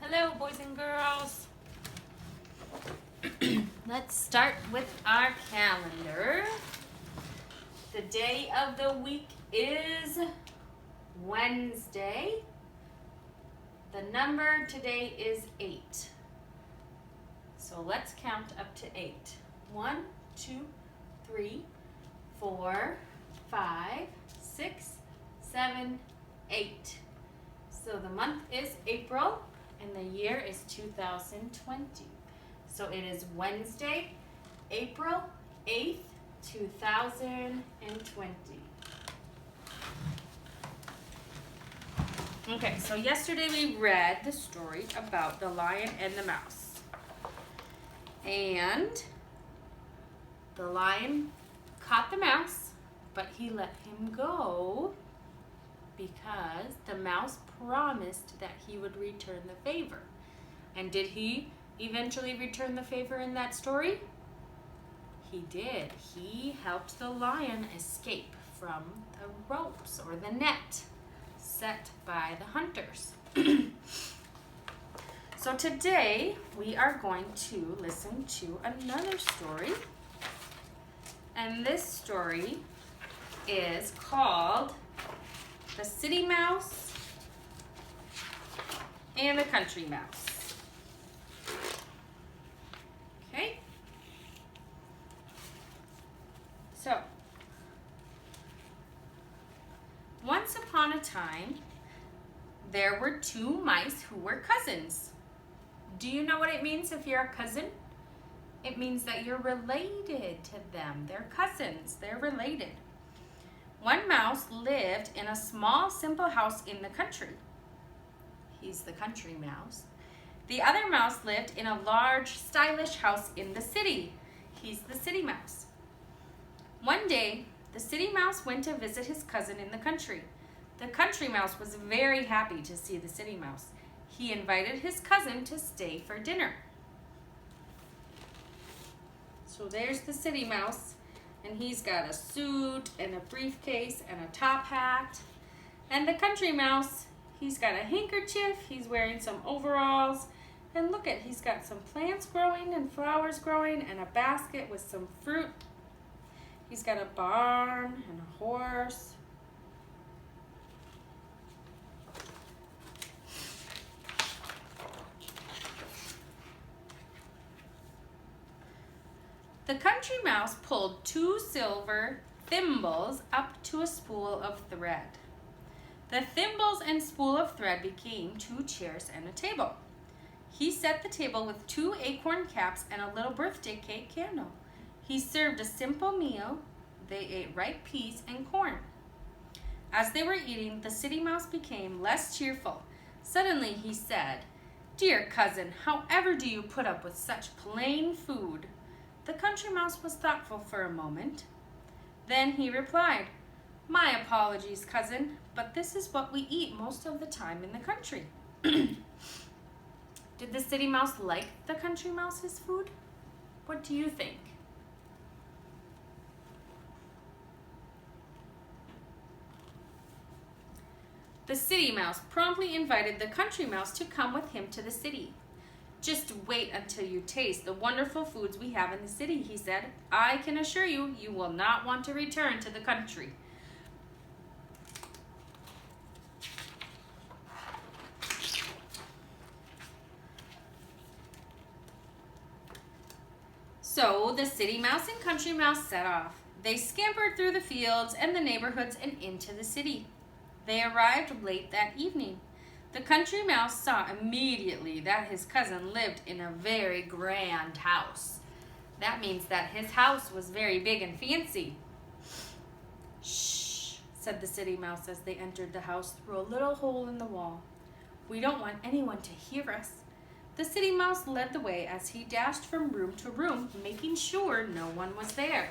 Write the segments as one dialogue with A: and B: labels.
A: Hello, boys and girls. Let's start with our calendar. The day of the week is Wednesday. The number today is 8. So let's count up to 8. 1, 2, 3, 4, 5, 6, 7, 8. So the month is April and the year is 2020. So it is Wednesday, April 8th, 2020. Okay, so yesterday we read the story about the lion and the mouse. And the lion caught the mouse, but he let him go because the mouse promised that he would return the favor. And did he eventually return the favor in that story? He did. He helped the lion escape from the ropes or the net set by the hunters. So today we are going to listen to another story. And this story is called The City Mouse and the Country Mouse. Okay? So, once upon a time, there were two mice who were cousins. Do you know what it means if you're a cousin? It means that you're related to them. They're cousins. They're related. One mouse lived in a small, simple house in the country. He's the country mouse. The other mouse lived in a large, stylish house in the city. He's the city mouse. One day, the city mouse went to visit his cousin in the country. The country mouse was very happy to see the city mouse. He invited his cousin to stay for dinner. So there's the city mouse, and he's got a suit and a briefcase and a top hat. And the country mouse, he's got a handkerchief, he's wearing some overalls, and look at, he's got some plants growing and flowers growing and a basket with some fruit. He's got a barn and a horse. The country mouse pulled two silver thimbles up to a spool of thread. The thimbles and spool of thread became two chairs and a table. He set the table with two acorn caps and a little birthday cake candle. He served a simple meal. They ate ripe peas and corn. As they were eating, the city mouse became less cheerful. Suddenly he said, "Dear cousin, however do you put up with such plain food?" The country mouse was thoughtful for a moment. Then he replied, "My apologies, cousin, but this is what we eat most of the time in the country." Did the city mouse like the country mouse's food? What do you think? The city mouse promptly invited the country mouse to come with him to the city. "Just wait until you taste the wonderful foods we have in the city," he said. "I can assure you, you will not want to return to the country." So the city mouse and country mouse set off. They scampered through the fields and the neighborhoods and into the city. They arrived late that evening. The country mouse saw immediately that his cousin lived in a very grand house. That means that his house was very big and fancy. "Shh," said the city mouse as they entered the house through a little hole in the wall. "We don't want anyone to hear us." The city mouse led the way as he dashed from room to room, making sure no one was there.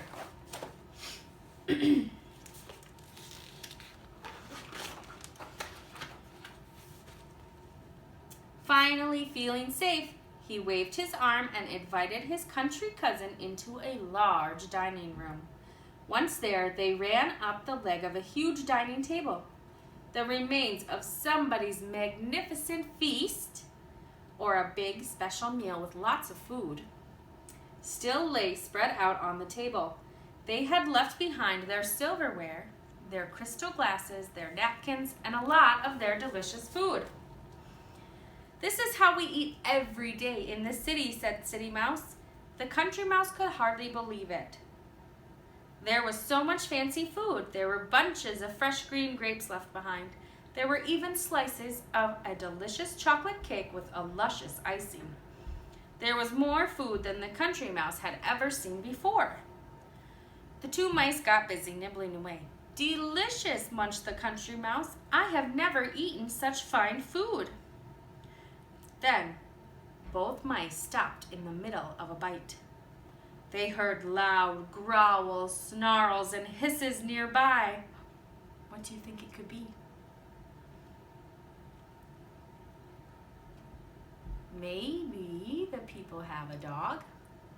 A: Finally, feeling safe, he waved his arm and invited his country cousin into a large dining room. Once there, they ran up the leg of a huge dining table. The remains of somebody's magnificent feast or a big special meal with lots of food still lay spread out on the table. They had left behind their silverware, their crystal glasses, their napkins, and a lot of their delicious food. "This is how we eat every day in the city," said City Mouse. The Country Mouse could hardly believe it. There was so much fancy food. There were bunches of fresh green grapes left behind. There were even slices of a delicious chocolate cake with a luscious icing. There was more food than the Country Mouse had ever seen before. The two mice got busy nibbling away. "Delicious," munched the Country Mouse. "I have never eaten such fine food." Then both mice stopped in the middle of a bite. They heard loud growls, snarls, and hisses nearby. What do you think it could be? Maybe the people have a dog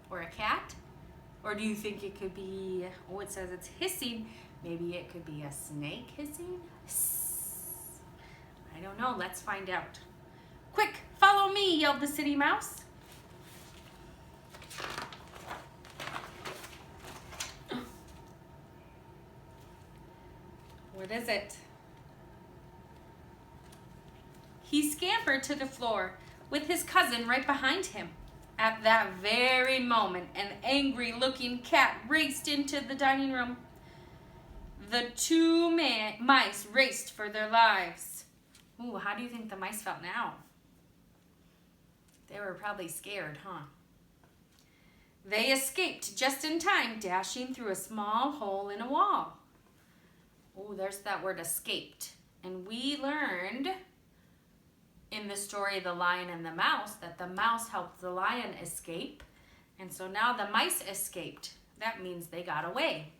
A: or a cat? Or do you think it could be, oh, it says it's hissing. Maybe it could be a snake hissing? I don't know. Let's find out. "Quick, follow me," yelled the City Mouse. What is it? He scampered to the floor with his cousin right behind him. At that very moment, an angry-looking cat raced into the dining room. The two mice raced for their lives. Ooh, how do you think the mice felt now? They were probably scared, huh? They escaped just in time, dashing through a small hole in a wall. Oh, there's that word, escaped. And we learned in the story The Lion and the Mouse that the mouse helped the lion escape. And so now the mice escaped. That means they got away.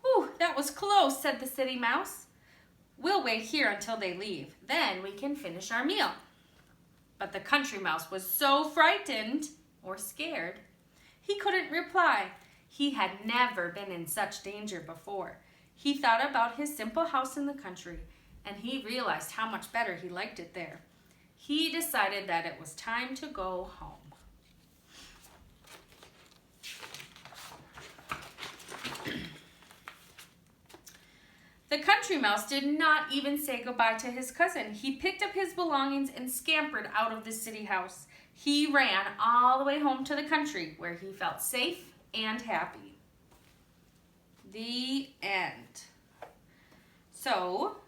A: "Whew, that was close," said the City Mouse. "We'll wait here until they leave. Then we can finish our meal." But the Country Mouse was so frightened or scared, he couldn't reply. He had never been in such danger before. He thought about his simple house in the country, and he realized how much better he liked it there. He decided that it was time to go home. The Country Mouse did not even say goodbye to his cousin. He picked up his belongings and scampered out of the city house. He ran all the way home to the country, where he felt safe and happy. The end. So,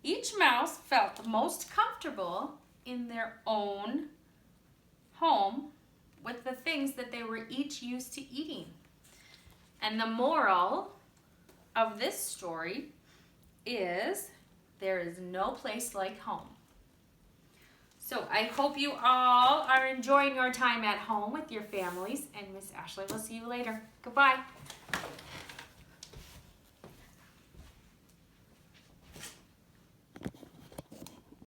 A: each mouse felt the most comfortable in their own home with the things that they were each used to eating. And the moral of this story is there is no place like home. So I hope you all are enjoying your time at home with your families, and Miss Ashley will see you later. Goodbye.